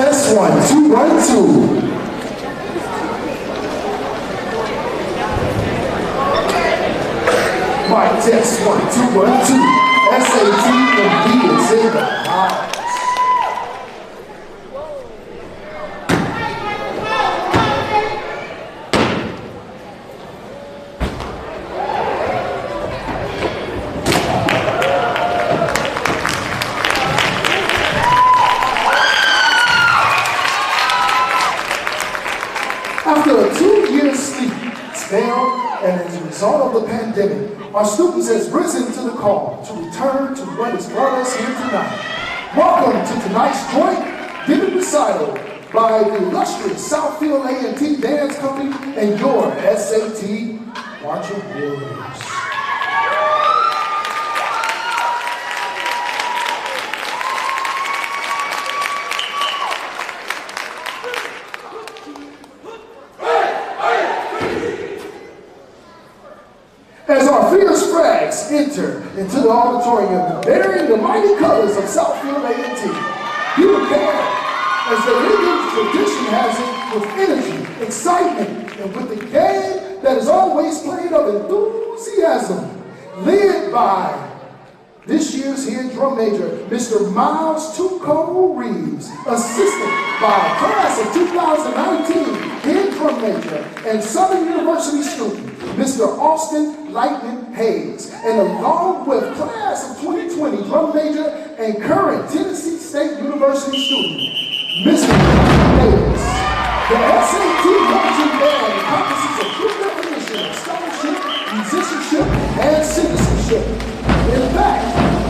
test, 1, 2, 1, 2. Mic test, 1, 2, 1, 2. SAT and B is in the house. After a 2-year sleep spell and as a result of the pandemic, our students has risen to the call to return to what has brought us here tonight. Welcome to tonight's joint giving recital by the illustrious Southfield A T Dance Company and your SAT Marching Warriors. As our fierce frags enter into the auditorium bearing the mighty colors of Southfield A T, be prepared as the Indian tradition has it with energy, excitement, and with the game that is always played of enthusiasm, led by this year's head drum major, Mr. Miles Tuco Reeves, assisted by class of 2019 head drum major and Southern University student, Mr. Austin Lightning Hayes, and along with class of 2020 drum major and current Tennessee State University student, Mr. Davis. The SAT Marching Band encompasses a true definition of scholarship, musicianship, and citizenship. In fact,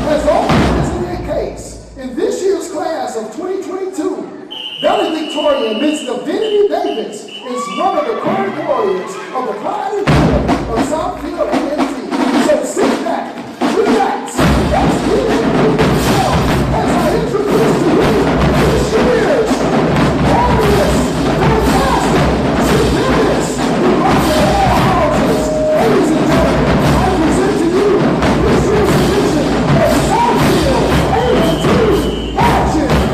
as always is the case, in this year's class of 2022, valedictorian Ms. Divinity Davis is one of the current warriors of the pride and joy of Southfield A T. So sit back, relax, let's get into the show as I introduce to you this year's glorious, fantastic, stupendous, who rocks at all houses. Ladies and gentlemen, I present to you this year's edition of Southfield A T Marching Warriors.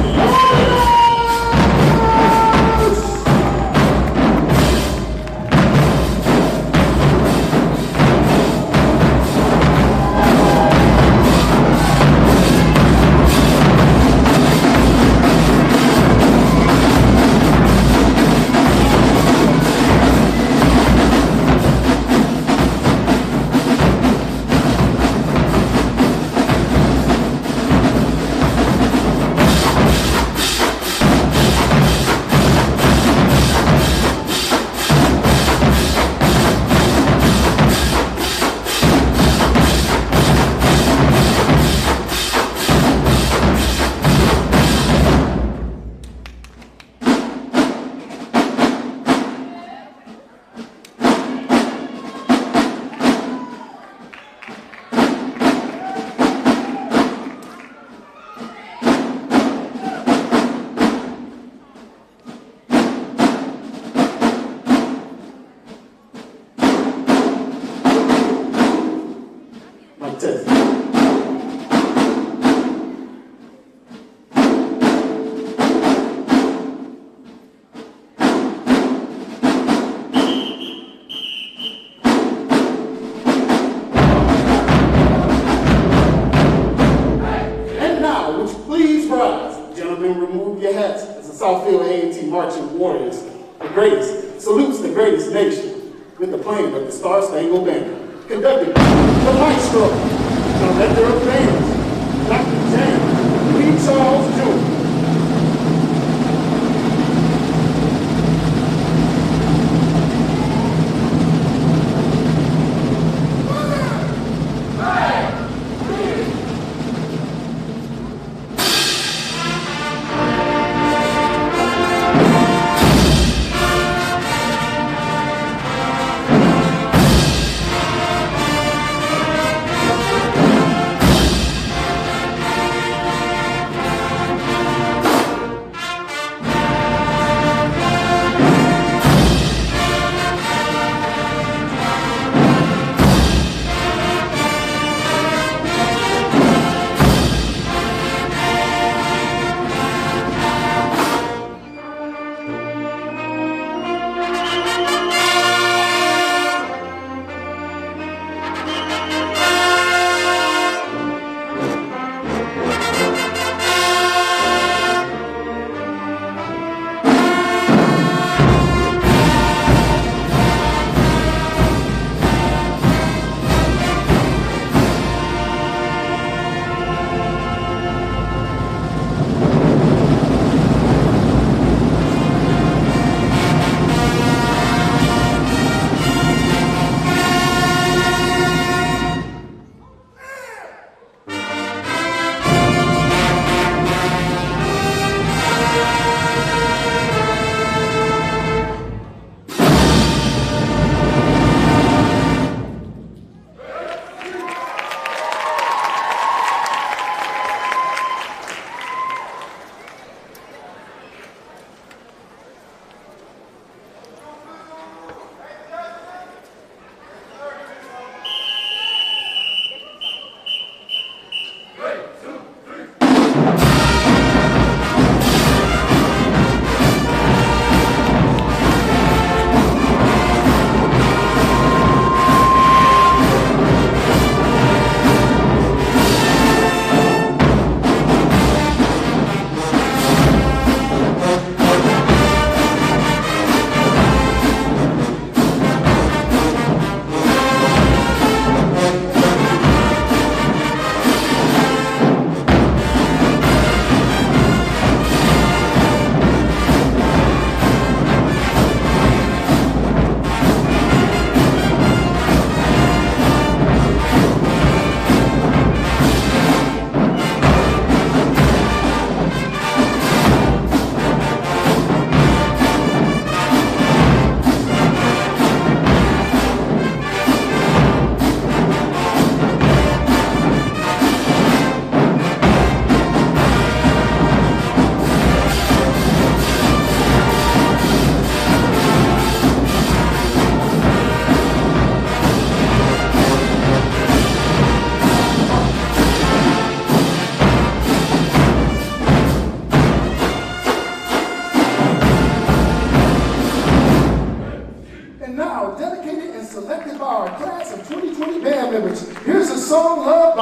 Southfield A T Marching Warriors, the greatest, salutes the greatest nation with the playing of the Star Spangled Banner, conducted by the maestro, director of bands, Dr. James Lee Charles Jr.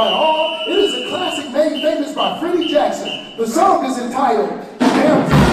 by all. It is a classic made famous by Freddie Jackson. The song is entitled Anthem.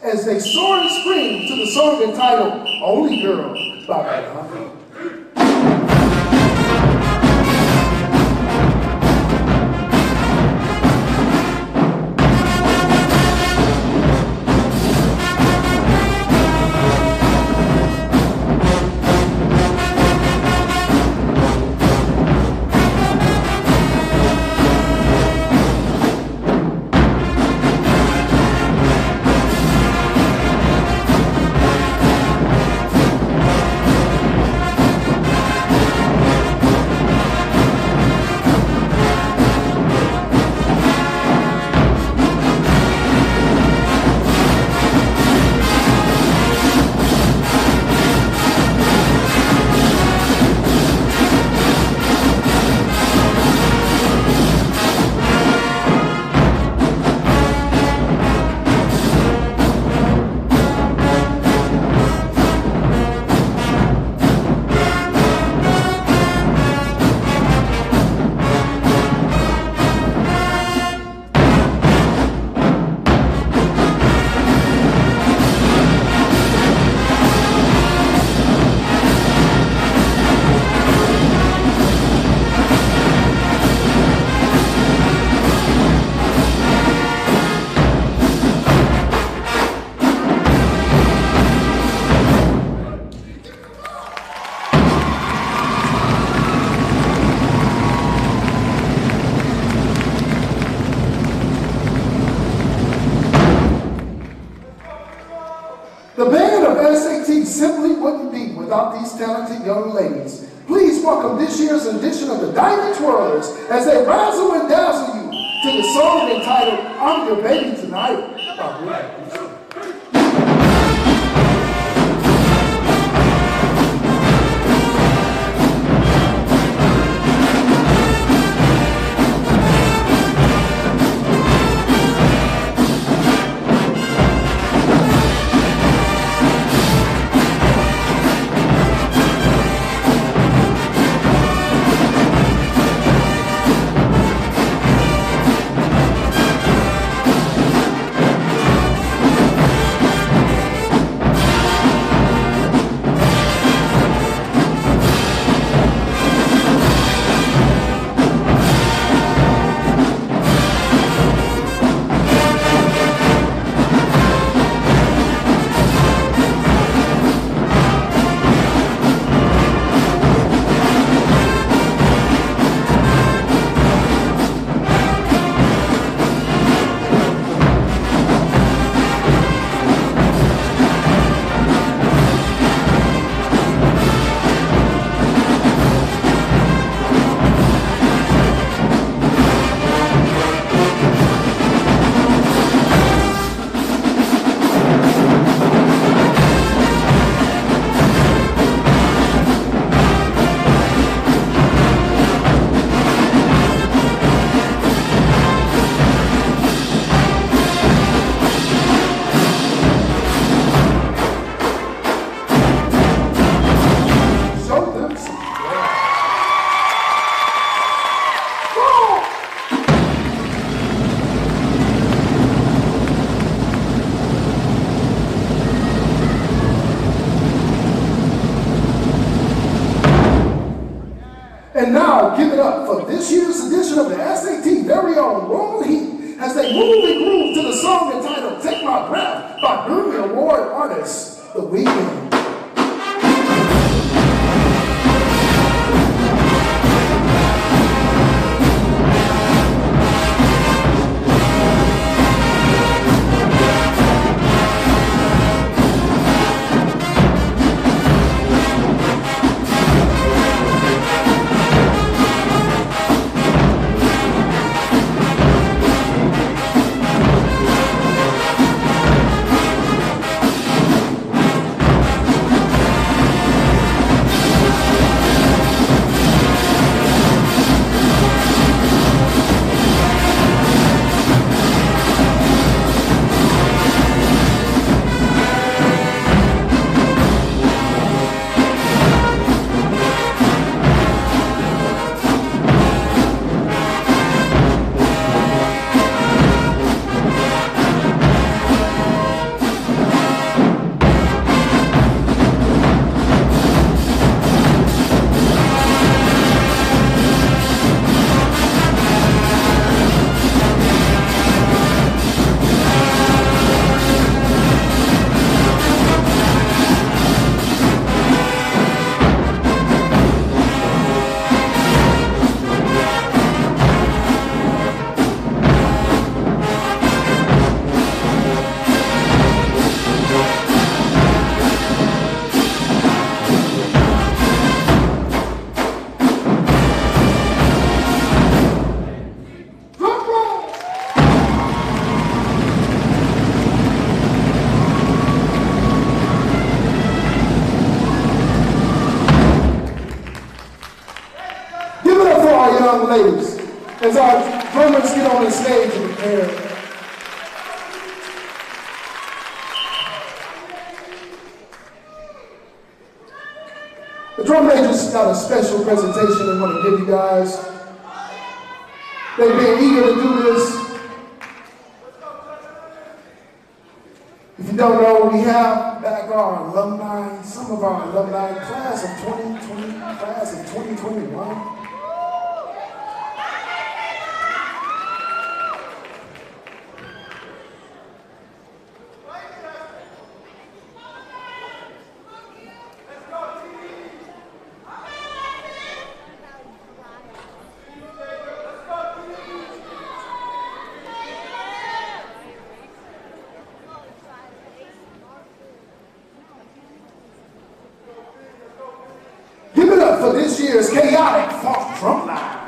As they soar and scream to the song entitled Only Girl by Alumni. The band of SAT simply wouldn't be without these talented young ladies. Please welcome this year's edition of the Diamond Twirlers as they razzle and dazzle you to the song entitled I'm Your Baby Tonight by Alumni. up for this year's edition of the SAT very own Royal Heat as they move and groove to the song entitled Take My Breath by Grammy Award artist The Weeknd. Ladies, as our drummers get on the stage and prepare. The drum majors got a special presentation they want to give you guys. They've been eager to do this. If you don't know, we have back our alumni, some of our alumni, class of 2020, class of 2021. Give it up for this year's chaotic funk drum line.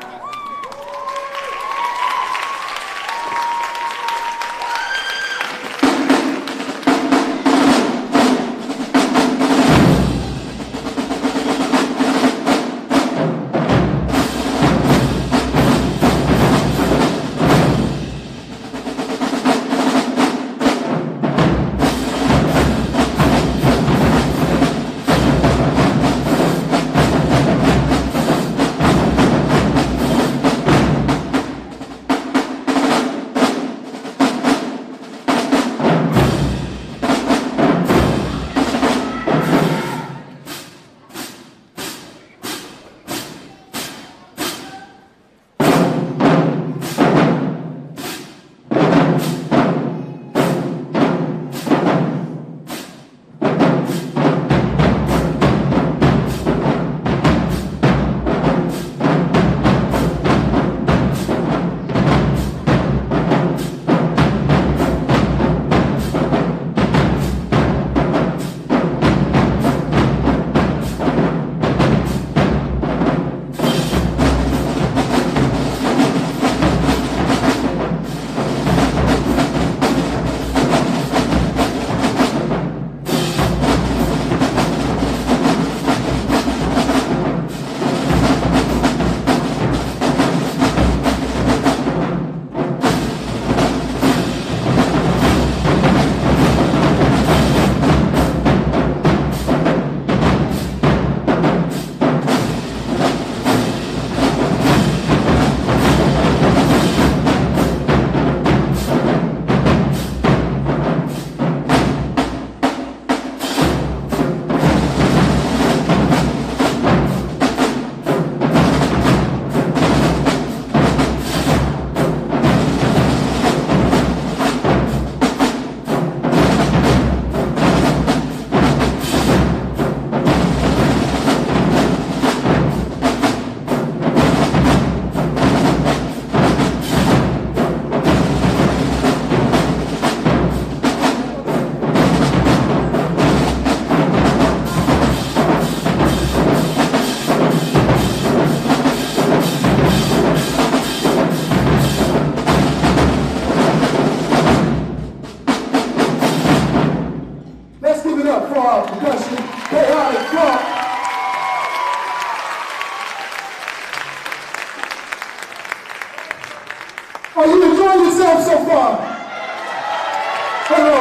up for our percussion, chaotic funk. Are you enjoying yourself so far? Hello.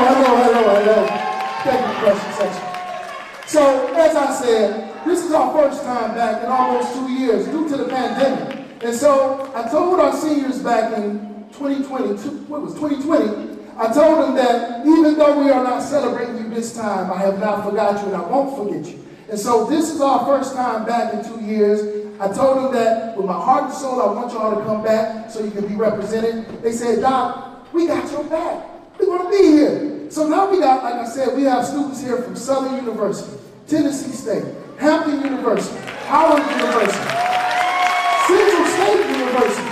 Thank you, percussion section. So, as I said, this is our first time back in almost 2 years due to the pandemic. And so, I told our seniors back in 2020, I told them that even though we are not celebrating you this time, I have not forgot you and I won't forget you. And so, this is our first time back in 2 years. I told them that with my heart and soul, I want y'all to come back so you can be represented. They said, Doc, we got your back. We're going to be here. So now we got, like I said, we have students here from Southern University, Tennessee State, Hampton University, Howard University, Central State University,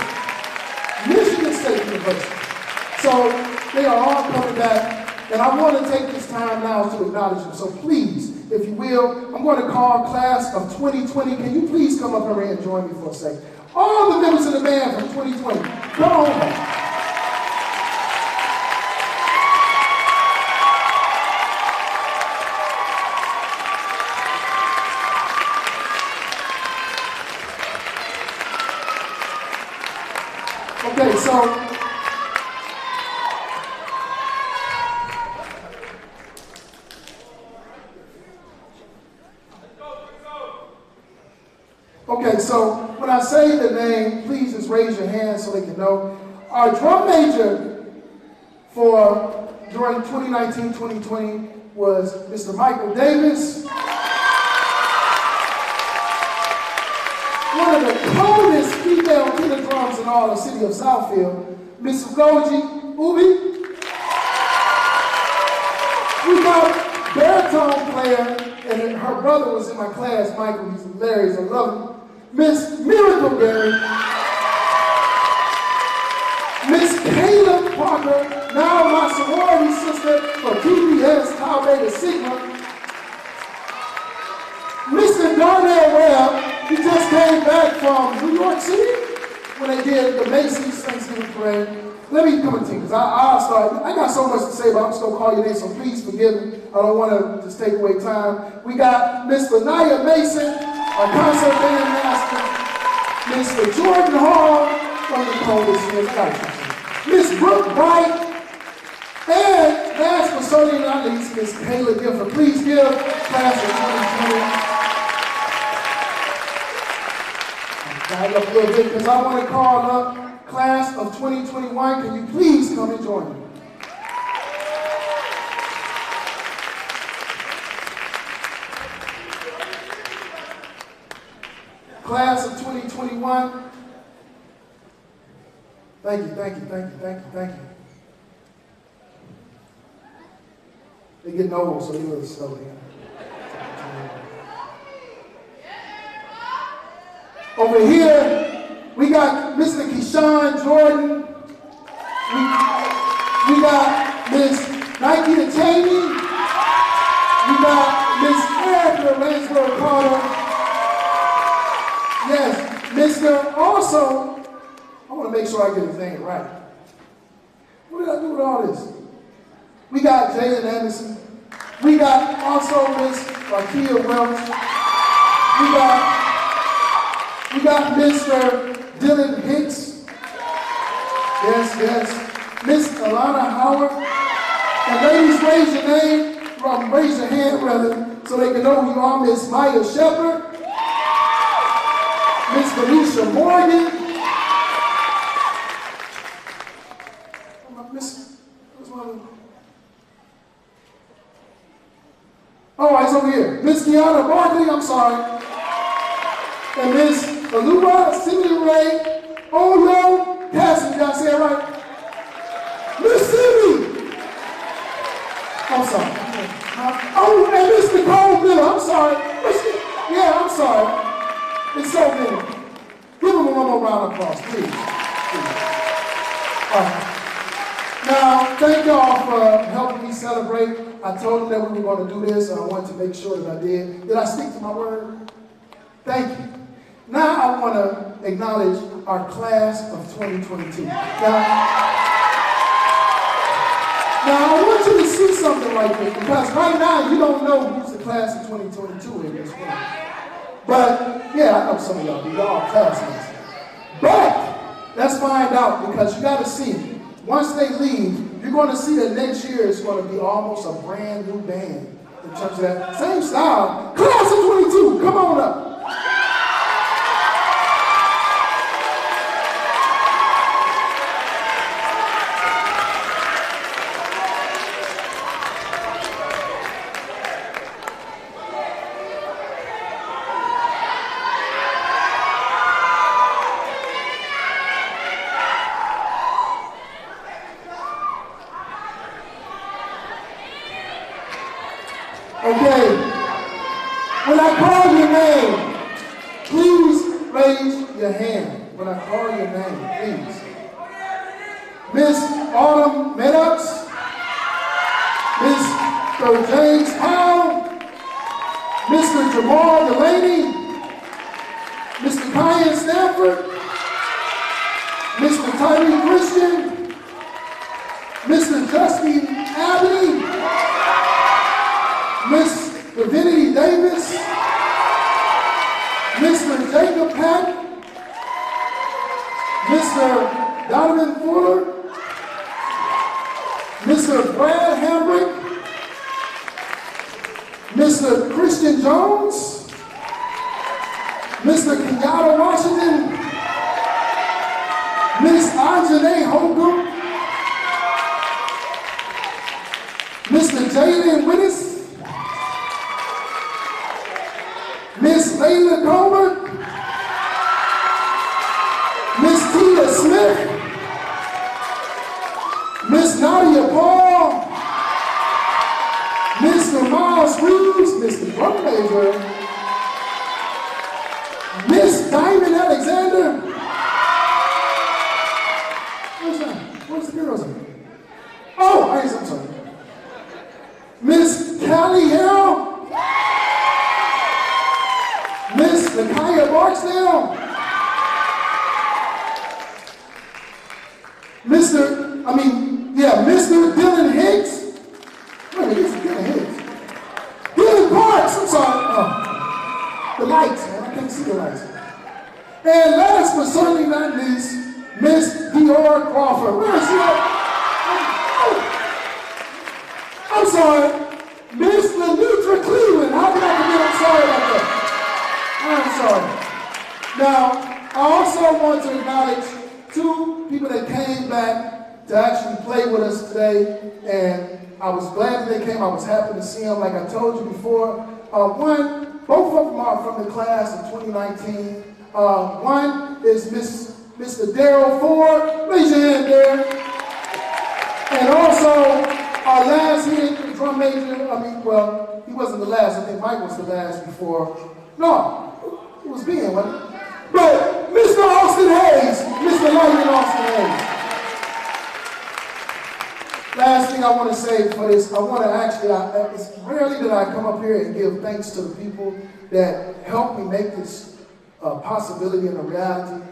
Michigan State University. So they are all coming back, and I want to take this time now to acknowledge them. So please, if you will, I'm going to call class of 2020. Can you please come up here and join me for a second? All the members of the band from 2020, come on back. Okay, so when I say the name, please just raise your hand so they can know. Our drum major during 2019-2020 was Mr. Michael Davis. One of the coldest female tenor drums in all the city of Southfield, Miss Ugoji Ubi. We got baritone player, and her brother was in my class, Michael. He's hilarious, I love him. Miss Miracle Berry. Miss Kayla Parker, now my sorority sister for PBS Tau Beta Sigma. Mr. Darnell Webb, he just came back from New York City when they did the Macy's Thanksgiving Parade. Let me come to you, because I'll start. I got so much to say, but I'm just going to call your name, so please forgive me. I don't want to just take away time. We got Miss Lanaya Mason, our concert band master. Mr. Jordan Hall from the Polish Miss Brooke Bright, and last but certainly not least, Miss Kayla Gifford. Please give class of 2020. Back up a little bit because I want to call up class of 2021. Can you please come and join me? Class of 2021. Thank you. They're getting old, so they're a little slow here. Over here, we got Mr. Keyshawn Jordan. We got Miss Nike Cheney. We got Miss Erica Lansbury Carter. Yes, Mr. Also, I want to make sure I get his name right. What did I do with all this? We got Jalen Anderson. We got also Miss Rakia Welch. We got Mr. Dylan Hicks. Yes. Miss Alana Howard. And ladies, raise your name, raise your hand rather, so they can know who you are. Miss Maya Shepard. Miss Felicia Morgan. Oh, it's over here. Miss Kiana Barkley, I'm sorry. And Miss Alumni, Cindy Ray, Oyo Cassie, did I say it right? Miss Cindy. I'm sorry. Oh, and Miss Nicole Miller, I'm sorry. Yeah, I'm sorry. It's so many. Give them one more round of applause, please. All right. Now, thank y'all for helping me celebrate. I told them that we were going to do this, and I wanted to make sure that I did. Did I stick to my word? Thank you. Now I want to acknowledge our class of 2022. Now, Now, I want you to see something like this, because right now you don't know who's the class of 2022 in this room. But, yeah, I know some of y'all, y'all are classmates. But, let's find out, because you got to see, once they leave, you're going to see that next year is going to be almost a brand new band in terms of that same style. Class of 22, come on up. Okay, when I call your name, please raise your hand. When I call your name, please. Miss Autumn Meadows, Mr. James Powell, Mr. Jamal Delaney, Mr. Kyan Stanford, Mr. Tyree Christian, Mr. Justin Abbey, Miss Divinity Davis, Mr. Jacob Patton, Mr. Donovan Fuller, Mr. Brad Hambrick, Mr. Christian Jones, Mr. Kenyatta Washington, Miss Anjanae Holcomb, Mr. Jalen Willis, Miss Layla Comer, Miss Tia Smith, Miss Nadia Paul, Mr. Miles Reeves, Mr. Drum Major, Miss Diamond Alexander. Where's that? Where's the girls? Oh, I'm sorry. Miss Callie Harrell, Miss Nakaya Barksdale, Mr. Dylan Hicks. Wait a minute, this is Dylan Hicks. Dylan Parks, I'm sorry. Oh, the lights, man, I can't see the lights. And last but certainly not least, Miss Dior Crawford. Where is she at? I'm sorry, Miss Lenitra Cleveland. How can I forget? I'm sorry about that. I'm sorry. Now, I also want to acknowledge two people that came back to actually play with us today, and I was glad that they came. I was happy to see them. Like I told you before, both of them are from the class of 2019. One is Mr. Daryl Ford. Raise your hand, Darryl. And also, our last hit, drum major, well, he wasn't the last. I think Mike was the last before. No, it was Ben, wasn't it? But Mr. Austin Hayes, Mr. London Austin Hayes. Last thing I want to say for this, I want to actually, it's rarely that I come up here and give thanks to the people that helped me make this a possibility and a reality.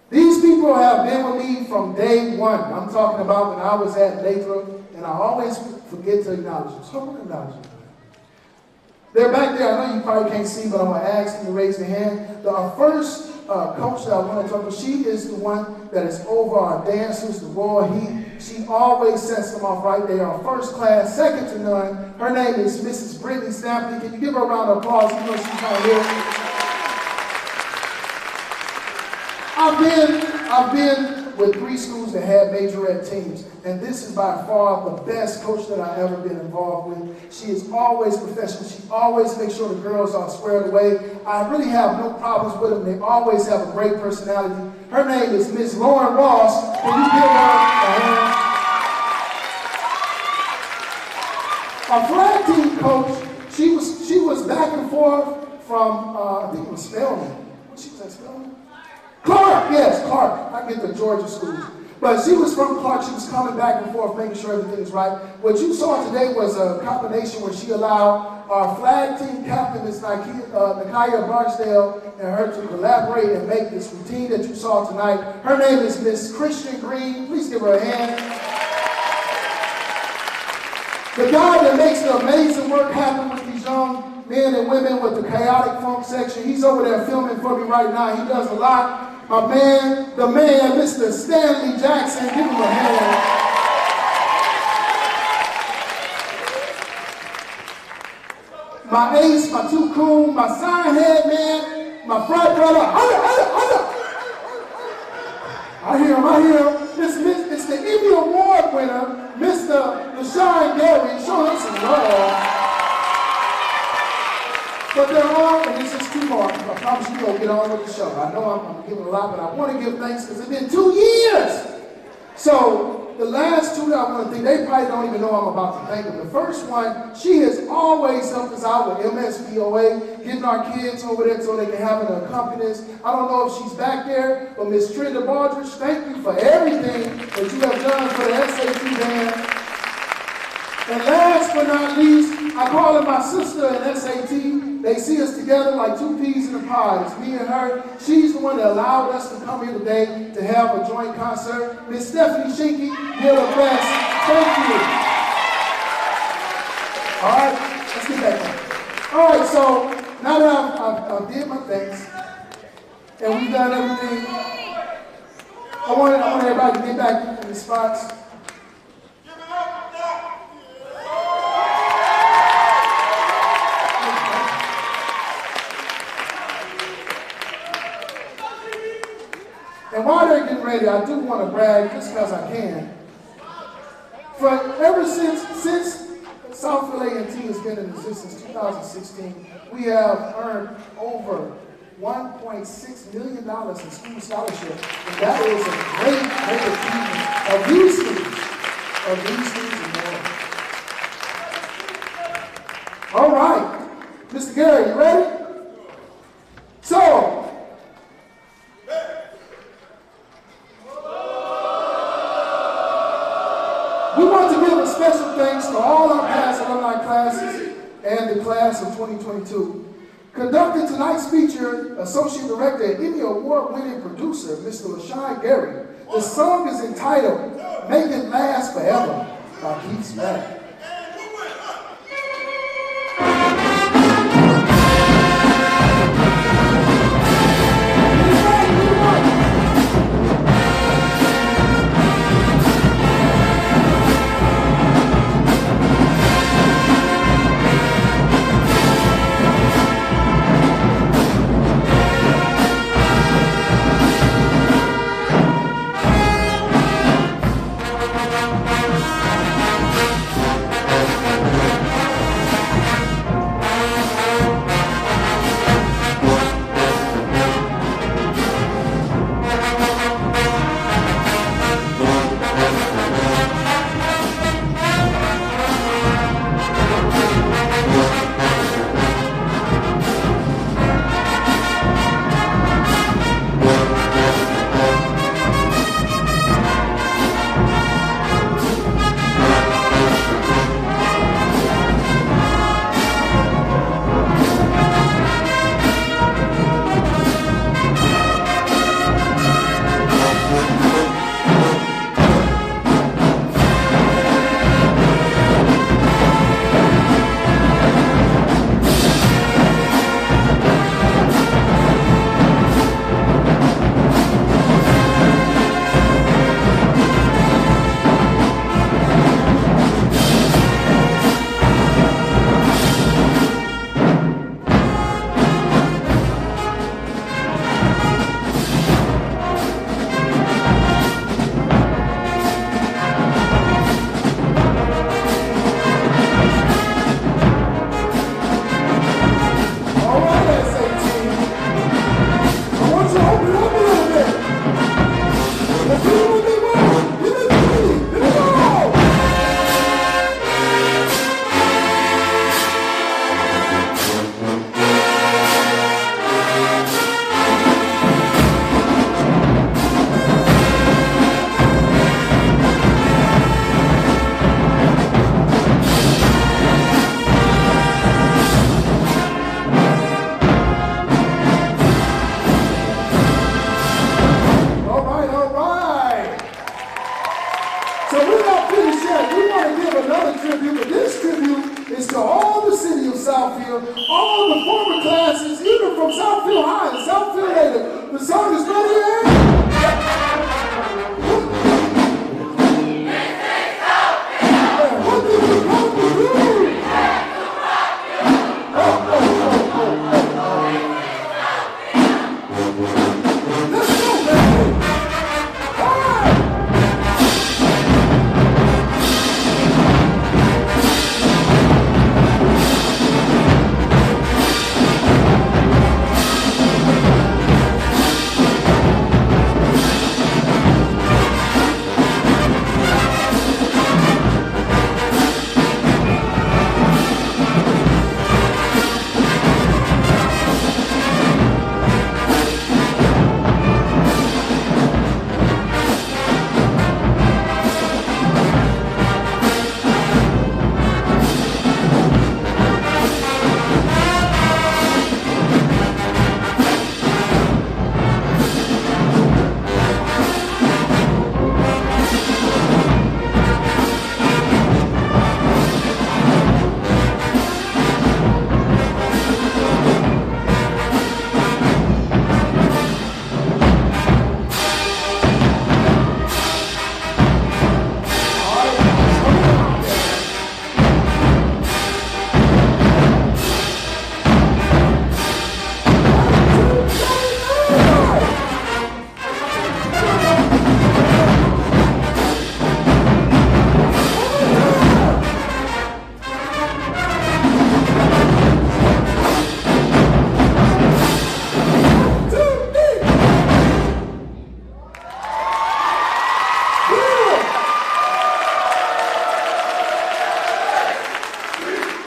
These people have been with me from day one. I'm talking about when I was at Lathrop, and I always forget to acknowledge them. So I'm going to acknowledge them. They're back there. I know you probably can't see, but I'm going to ask you to raise your hand. Our first coach that I want to talk about, she is the one that is over our dancers, the Royal Heat. She always sets them off right there. Our first class, second to none. Her name is Mrs. Brittany Stampley. Can you give her a round of applause? You know she's not here. I've been with 3 schools that had majorette teams, and this is by far the best coach that I've ever been involved with. She is always professional. She always makes sure the girls are squared away. I really have no problems with them. They always have a great personality. Her name is Miss Lauren Ross. Can you give her a hand? Our flag team coach, she was back and forth from, I think it was Spelman. She was at Spelman? Clark, yes, Clark. I get the Georgia schools. But she was from Clark. She was coming back and forth, making sure everything is right. What you saw today was a combination where she allowed our flag team captain, Ms. Nakaya Barksdale, and her to collaborate and make this routine that you saw tonight. Her name is Miss Christian Green. Please give her a hand. The guy that makes the amazing work happen with these young men and women with the chaotic funk section, he's over there filming for me right now. He does a lot. My man, the man, Mr. Stanley Jackson, give him a hand. My ace, my two coon, my sign head man, my frat brother. I hear him. It's the Emmy Award winner, Mr. LaShawn Gary. Show him some love. But there are, and this is 2 more. I promise you we'll get on with the show. I know I'm giving a lot, but I want to give thanks because it's been 2 years. So the last 2 that I want to thank, they probably don't even know I'm about to thank them. The first one, she has always helped us out with MSPOA, getting our kids over there so they can have an accompanist. I don't know if she's back there, but Miss Trina Baldridge, thank you for everything that you have done for the SAT band. And last but not least, I call her my sister in SAT. They see us together like 2 peas in a pod. It's me and her. She's the one that allowed us to come here today to have a joint concert. Miss Stephanie Shinky, you're the best. Thank you. All right, let's get back on. All right, so now that I've did my things and we've done everything, I want everybody to get back in the spots. And while they're getting ready, I do want to brag, just because I can. For ever since Southfield A T has been in existence, 2016, we have earned over $1.6 million in school scholarship. And that is a great achievement of these students and more. All right, Mr. Gary, you ready? So, we want to give a special thanks to all our past alumni classes and the class of 2022. Conducting tonight's feature, Associate Director and Emmy Award-winning producer, Mr. LaShawn Gary. The song is entitled, Make It Last Forever by Keith Smack.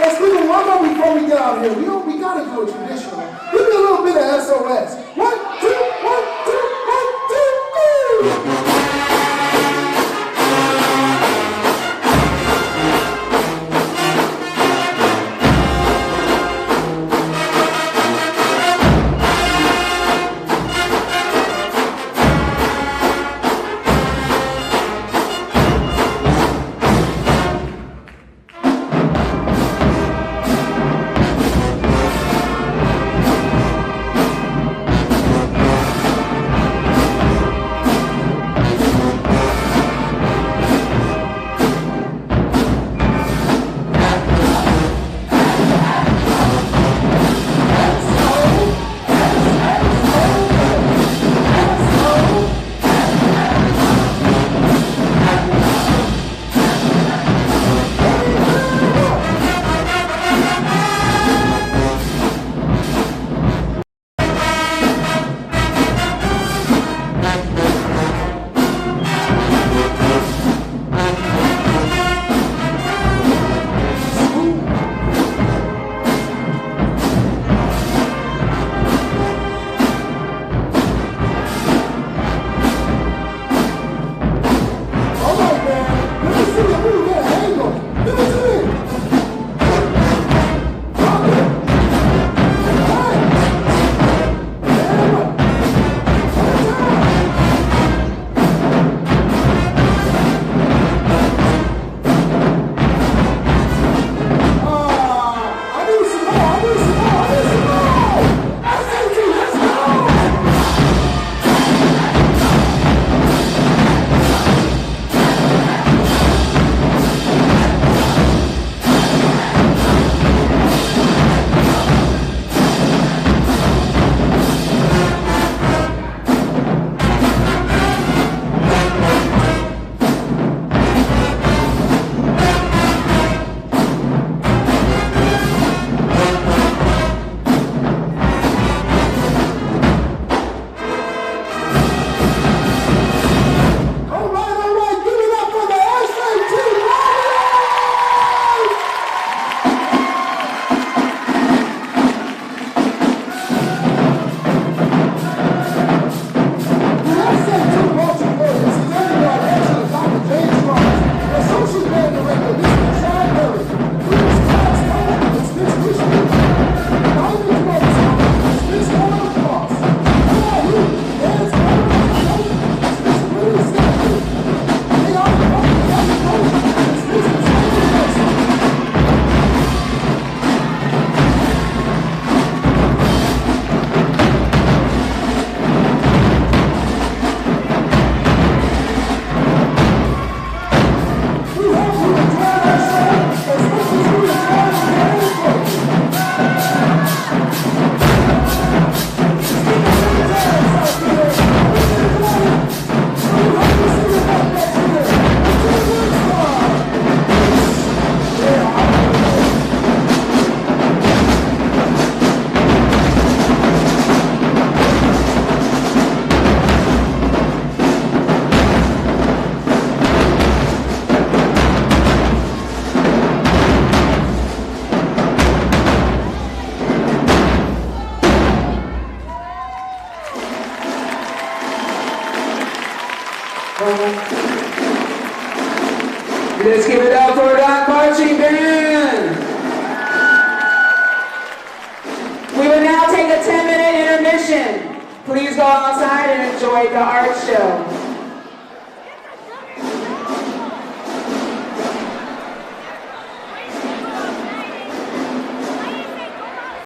let's do the warm-up before we get out here. We gotta do it traditional. Give me a little bit of SOS. 1, 2, 1, 2, 1, 2, 3. Let's give it up for that marching band. We will now take a 10-minute intermission. Please go outside and enjoy the art show.